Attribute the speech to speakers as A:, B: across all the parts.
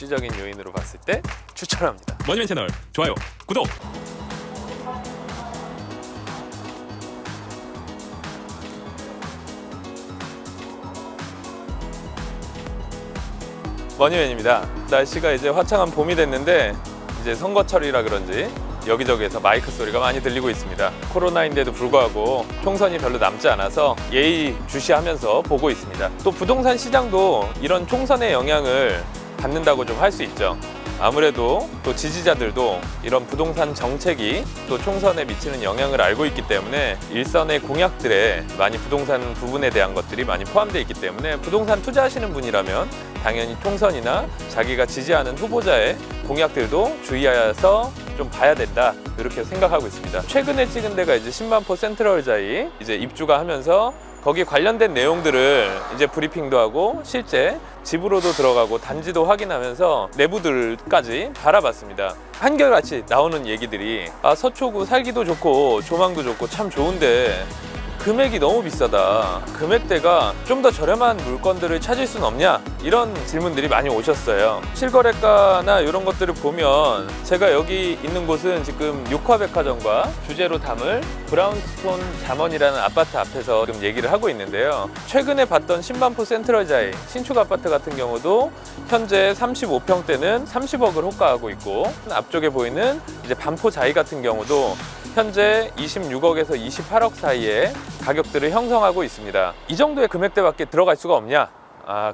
A: 입지적인 요인으로 봤을 때 추천합니다.
B: 머니맨 채널 좋아요, 구독!
A: 머니맨입니다. 날씨가 이제 화창한 봄이 됐는데 이제 선거철이라 그런지 여기저기에서 마이크 소리가 많이 들리고 있습니다. 코로나인데도 불구하고 총선이 별로 남지 않아서 예의 주시하면서 보고 있습니다. 또 부동산 시장도 이런 총선의 영향을 받는다고 좀 할 수 있죠. 아무래도 또 지지자들도 이런 부동산 정책이 또 총선에 미치는 영향을 알고 있기 때문에 일선의 공약들에 많이 부동산 부분에 대한 것들이 많이 포함되어 있기 때문에 부동산 투자하시는 분이라면 당연히 총선이나 자기가 지지하는 후보자의 공약들도 주의하여서 좀 봐야 된다, 이렇게 생각하고 있습니다. 최근에 찍은 데가 이제 10만포 센트럴자이 이제 입주가 하면서 거기 관련된 내용들을 이제 브리핑도 하고 실제 집으로도 들어가고 단지도 확인하면서 내부들까지 바라봤습니다. 한결같이 나오는 얘기들이 서초구 살기도 좋고 조망도 좋고 참 좋은데 금액이 너무 비싸다, 금액대가 좀 더 저렴한 물건들을 찾을 순 없냐, 이런 질문들이 많이 오셨어요. 실거래가나 이런 것들을 보면 제가 여기 있는 곳은 지금 육화백화점과 주제로 담을 브라운스톤 잠원이라는 아파트 앞에서 지금 얘기를 하고 있는데요. 최근에 봤던 10만포 센트럴자이 신축 아파트 같은 경우도 현재 35평대는 30억을 호가하고 있고, 앞쪽에 보이는 이제 반포자이 같은 경우도 현재 26억에서 28억 사이에 가격들을 형성하고 있습니다. 이 정도의 금액대밖에 들어갈 수가 없냐?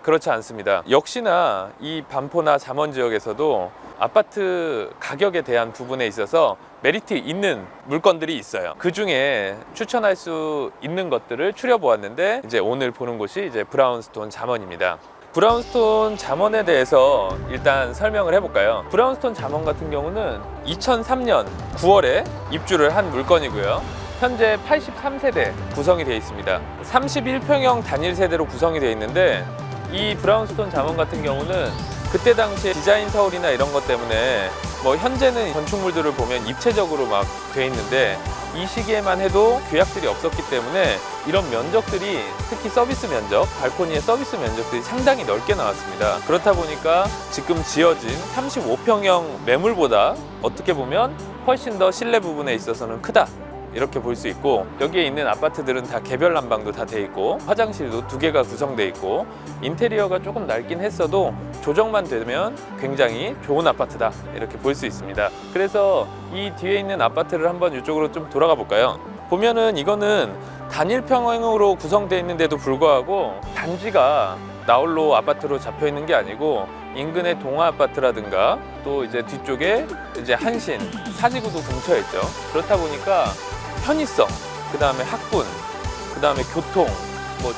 A: 그렇지 않습니다. 역시나 이 반포나 잠원 지역에서도 아파트 가격에 대한 부분에 있어서 메리트 있는 물건들이 있어요. 그 중에 추천할 수 있는 것들을 추려보았는데 이제 오늘 보는 곳이 이제 브라운스톤 잠원입니다. 브라운스톤 잠원에 대해서 일단 설명을 해볼까요? 브라운스톤 잠원 같은 경우는 2003년 9월에 입주를 한 물건이고요. 현재 83세대 구성이 되어 있습니다. 31평형 단일 세대로 구성이 되어 있는데 이 브라운스톤 잠원 같은 경우는 그때 당시에 디자인 서울이나 이런 것 때문에 현재는 건축물들을 보면 입체적으로 막 돼 있는데 이 시기에만 해도 규약들이 없었기 때문에 이런 면적들이, 특히 서비스 면적, 발코니의 서비스 면적들이 상당히 넓게 나왔습니다. 그렇다 보니까 지금 지어진 35평형 매물보다 어떻게 보면 훨씬 더 실내 부분에 있어서는 크다, 이렇게 볼 수 있고, 여기에 있는 아파트들은 다 개별 난방도 다 돼 있고 화장실도 2개가 구성돼 있고 인테리어가 조금 낡긴 했어도 조정만 되면 굉장히 좋은 아파트다, 이렇게 볼 수 있습니다. 그래서 이 뒤에 있는 아파트를 한번 이쪽으로 좀 돌아가 볼까요? 보면은 이거는 단일 평형으로 구성되어 있는데도 불구하고 단지가 나홀로 아파트로 잡혀 있는 게 아니고 인근의 동아 아파트라든가 또 이제 뒤쪽에 이제 한신, 사지구도 근처에 있죠. 그렇다 보니까 편의성, 그 다음에 학군, 그 다음에 교통,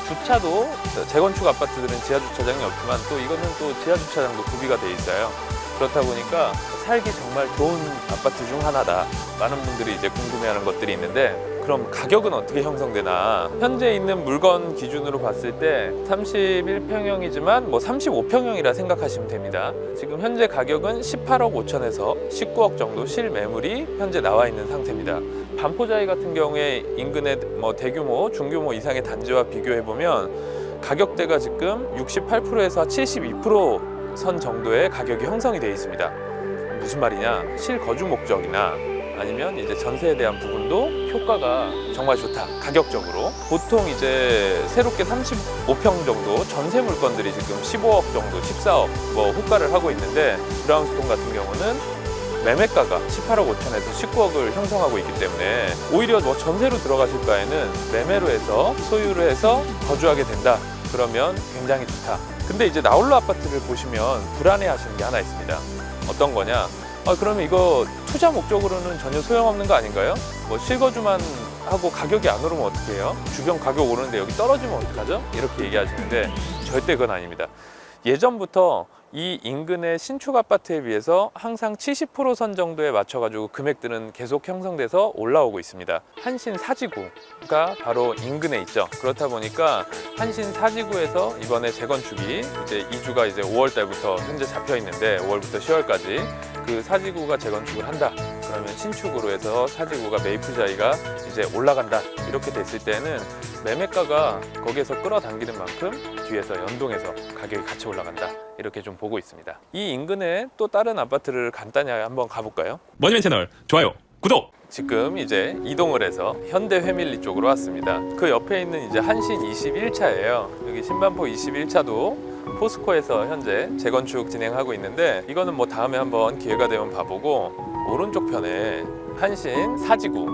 A: 주차도 재건축 아파트들은 지하 주차장이 없지만 또 이거는 또 지하 주차장도 구비가 돼 있어요. 그렇다 보니까 살기 정말 좋은 아파트 중 하나다. 많은 분들이 이제 궁금해하는 것들이 있는데, 그럼 가격은 어떻게 형성되나? 현재 있는 물건 기준으로 봤을 때 31평형이지만 35평형이라 생각하시면 됩니다. 지금 현재 가격은 18억 5천에서 19억 정도 실매물이 현재 나와 있는 상태입니다. 반포자이 같은 경우에 인근의 대규모, 중규모 이상의 단지와 비교해보면 가격대가 지금 68%에서 72% 선 정도의 가격이 형성이 되어 있습니다. 무슨 말이냐? 실거주 목적이나 아니면 이제 전세에 대한 부분도 효과가 정말 좋다, 가격적으로. 보통 이제 새롭게 35평 정도 전세 물건들이 지금 15억 정도, 14억 호가를 하고 있는데, 브라운스톤 같은 경우는 매매가가 18억 5천에서 19억을 형성하고 있기 때문에 오히려 전세로 들어가실 바에는 매매로 해서 소유를 해서 거주하게 된다, 그러면 굉장히 좋다. 근데 이제 나홀로 아파트를 보시면 불안해 하시는 게 하나 있습니다. 어떤 거냐? 그러면 이거 투자 목적으로는 전혀 소용없는 거 아닌가요? 실거주만 하고 가격이 안 오르면 어떻게 해요? 주변 가격 오르는데 여기 떨어지면 어떡하죠? 이렇게 얘기하시는데 절대 그건 아닙니다. 예전부터 이 인근의 신축 아파트에 비해서 항상 70%선 정도에 맞춰가지고 금액들은 계속 형성돼서 올라오고 있습니다. 한신 사지구가 바로 인근에 있죠. 그렇다 보니까 한신 사지구에서 이번에 재건축이 이제 이주가 이제 5월 달부터 현재 잡혀 있는데 5월부터 10월까지 그 사지구가 재건축을 한다. 그러면 신축으로 해서 사지구가 메이플자이가 이제 올라간다. 이렇게 됐을 때는 매매가가 거기에서 끌어당기는 만큼 뒤에서 연동해서 가격이 같이 올라간다. 이렇게 좀 보고 있습니다. 이 인근에 또 다른 아파트를 간단히 한번 가볼까요?
B: 머니맨 채널 좋아요, 구독.
A: 지금 이제 이동을 해서 현대 회밀리 쪽으로 왔습니다. 그 옆에 있는 이제 한신 21차예요. 여기 신반포 21차도 포스코에서 현재 재건축 진행하고 있는데, 이거는 뭐 다음에 한번 기회가 되면 봐보고, 오른쪽 편에 한신 사지구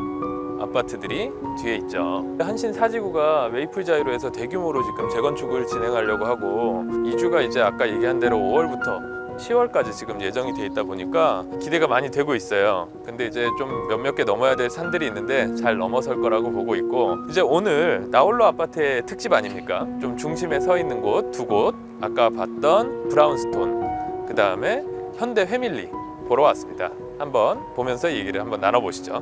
A: 아파트들이 뒤에 있죠. 한신 사지구가 웨이플 자이로에서 대규모로 지금 재건축을 진행하려고 하고, 이주가 이제 아까 얘기한 대로 5월부터 10월까지 지금 예정이 돼 있다 보니까 기대가 많이 되고 있어요. 근데 이제 좀 몇몇 개 넘어야 될 산들이 있는데 잘 넘어설 거라고 보고 있고, 이제 오늘 나홀로 아파트의 특집 아닙니까? 좀 중심에 서 있는 곳 두 곳, 아까 봤던 브라운스톤, 그 다음에 현대 회밀리 보러 왔습니다. 한번 보면서 얘기를 한번 나눠보시죠.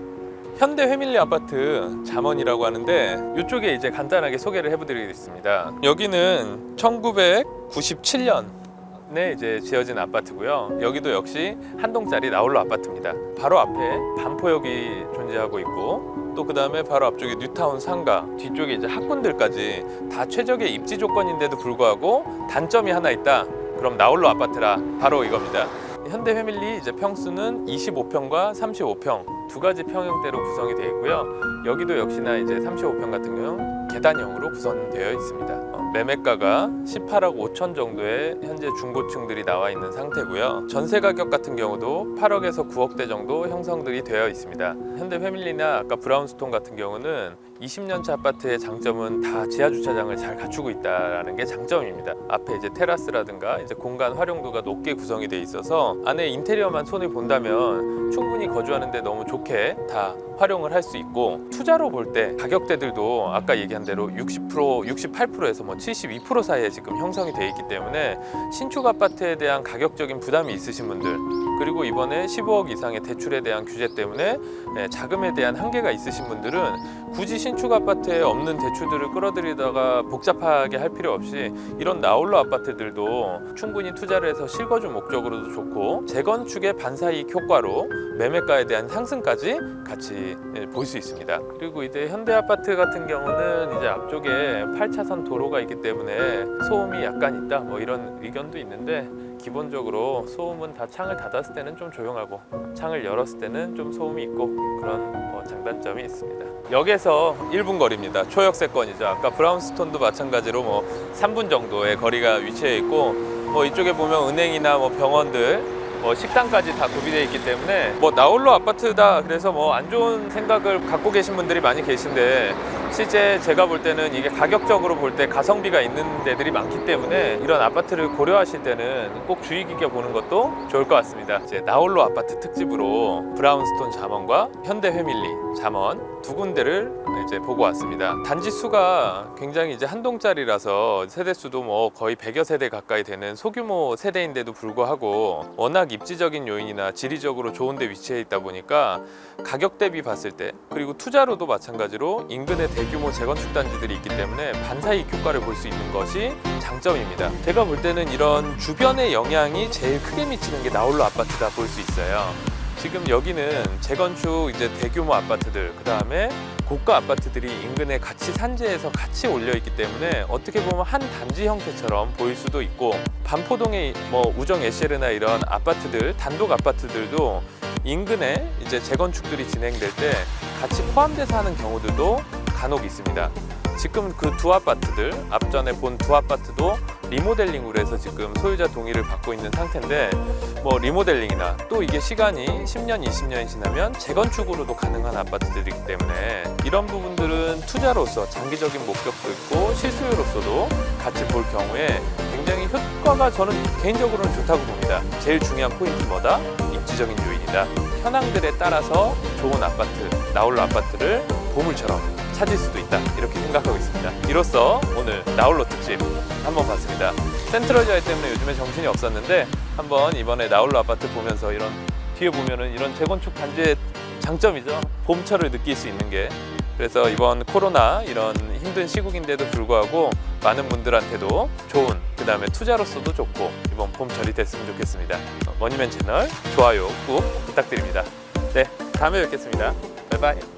A: 현대 회밀리 아파트 잠원이라고 하는데, 이쪽에 이제 간단하게 소개를 해드리겠습니다. 여기는 1997년에 이제 지어진 아파트고요. 여기도 역시 한 동짜리 나홀로 아파트입니다. 바로 앞에 반포역이 존재하고 있고, 또 그 다음에 바로 앞쪽에 뉴타운 상가, 뒤쪽에 이제 학군들까지 다 최적의 입지 조건인데도 불구하고 단점이 하나 있다. 그럼 나홀로 아파트라 바로 이겁니다. 현대 회밀리 이제 평수는 25평과 35평 두 가지 평형대로 구성이 되어 있고요. 여기도 역시나 이제 35평 같은 경우는 계단형으로 구성되어 있습니다. 매매가가 18억 5천 정도의 현재 중고층들이 나와 있는 상태고요. 전세 가격 같은 경우도 8억에서 9억대 정도 형성들이 되어 있습니다. 현대 회밀리나 아까 브라운스톤 같은 경우는 20년차 아파트의 장점은 다 지하 주차장을 잘 갖추고 있다라는 게 장점입니다. 앞에 이제 테라스라든가 이제 공간 활용도가 높게 구성이 돼 있어서 안에 인테리어만 손에 본다면 충분히 거주하는데 너무 좋게 다 활용을 할 수 있고, 투자로 볼 때 가격대들도 아까 얘기한 대로 60%, 68%에서 뭐 72% 사이에 지금 형성이 돼 있기 때문에 신축 아파트에 대한 가격적인 부담이 있으신 분들, 그리고 이번에 15억 이상의 대출에 대한 규제 때문에 자금에 대한 한계가 있으신 분들은 굳이 신축 아파트에 없는 대출들을 끌어들이다가 복잡하게 할 필요 없이 이런 나홀로 아파트들도 충분히 투자를 해서 실거주 목적으로도 좋고, 재건축의 반사이익 효과로 매매가에 대한 상승까지 같이 볼 수 있습니다. 그리고 이제 현대 아파트 같은 경우는 이제 앞쪽에 8차선 도로가 있기 때문에 소음이 약간 있다 뭐 이런 의견도 있는데, 기본적으로 소음은 다 창을 닫았을 때는 좀 조용하고 창을 열었을 때는 좀 소음이 있고, 그런 장단점이 있습니다. 역에서 1분 거리입니다. 초역세권이죠. 아까 브라운스톤도 마찬가지로 뭐 3분 정도의 거리가 위치해 있고, 뭐 이쪽에 보면 은행이나 뭐 병원들, 뭐 식당까지 다 구비되어 있기 때문에 뭐 나홀로 아파트다 그래서 뭐 안 좋은 생각을 갖고 계신 분들이 많이 계신데, 실제 제가 볼 때는 이게 가격적으로 볼 때 가성비가 있는 데들이 많기 때문에 이런 아파트를 고려하실 때는 꼭 주의 깊게 보는 것도 좋을 것 같습니다. 이제 나홀로 아파트 특집으로 브라운스톤 잠원과 현대 회밀리 잠원 두 군데를 이제 보고 왔습니다. 단지 수가 굉장히 이제 한 동짜리라서 세대 수도 뭐 거의 100여 세대 가까이 되는 소규모 세대인데도 불구하고, 워낙 입지적인 요인이나 지리적으로 좋은 데 위치해 있다 보니까 가격 대비 봤을 때, 그리고 투자로도 마찬가지로 인근에 대규모 재건축 단지들이 있기 때문에 반사이익 효과를 볼 수 있는 것이 장점입니다. 제가 볼 때는 이런 주변의 영향이 제일 크게 미치는 게 나홀로 아파트다 볼 수 있어요. 지금 여기는 재건축 이제 대규모 아파트들, 그 다음에 고가 아파트들이 인근에 같이 산지에서 같이 올려 있기 때문에 어떻게 보면 한 단지 형태처럼 보일 수도 있고, 반포동의 뭐 우정 에시에르나 이런 아파트들, 단독 아파트들도 인근에 이제 재건축들이 진행될 때 같이 포함돼서 하는 경우들도 간혹 있습니다. 지금 그 두 아파트들, 앞전에 본 두 아파트도 리모델링으로 해서 지금 소유자 동의를 받고 있는 상태인데, 뭐 리모델링이나 또 이게 시간이 10년, 20년이 지나면 재건축으로도 가능한 아파트들이기 때문에 이런 부분들은 투자로서 장기적인 목적도 있고 실수요로서도 같이 볼 경우에 굉장히 효과가 저는 개인적으로는 좋다고 봅니다. 제일 중요한 포인트 뭐다? 입지적인 요인이다. 현황들에 따라서 좋은 아파트, 나홀로 아파트를 보물처럼 찾을 수도 있다, 이렇게 생각하고 있습니다. 이로써 오늘 나홀로 특집 한번 봤습니다. 센트럴자이 때문에 요즘에 정신이 없었는데 한번 이번에 나홀로 아파트 보면서 이런 뒤에 보면은 이런 재건축 단지의 장점이죠. 봄철을 느낄 수 있는 게. 그래서 이번 코로나 이런 힘든 시국인데도 불구하고 많은 분들한테도 좋은, 그 다음에 투자로서도 좋고 이번 봄철이 됐으면 좋겠습니다. 머니맨 채널 좋아요 꾹 부탁드립니다. 네, 다음에 뵙겠습니다. 바이바이.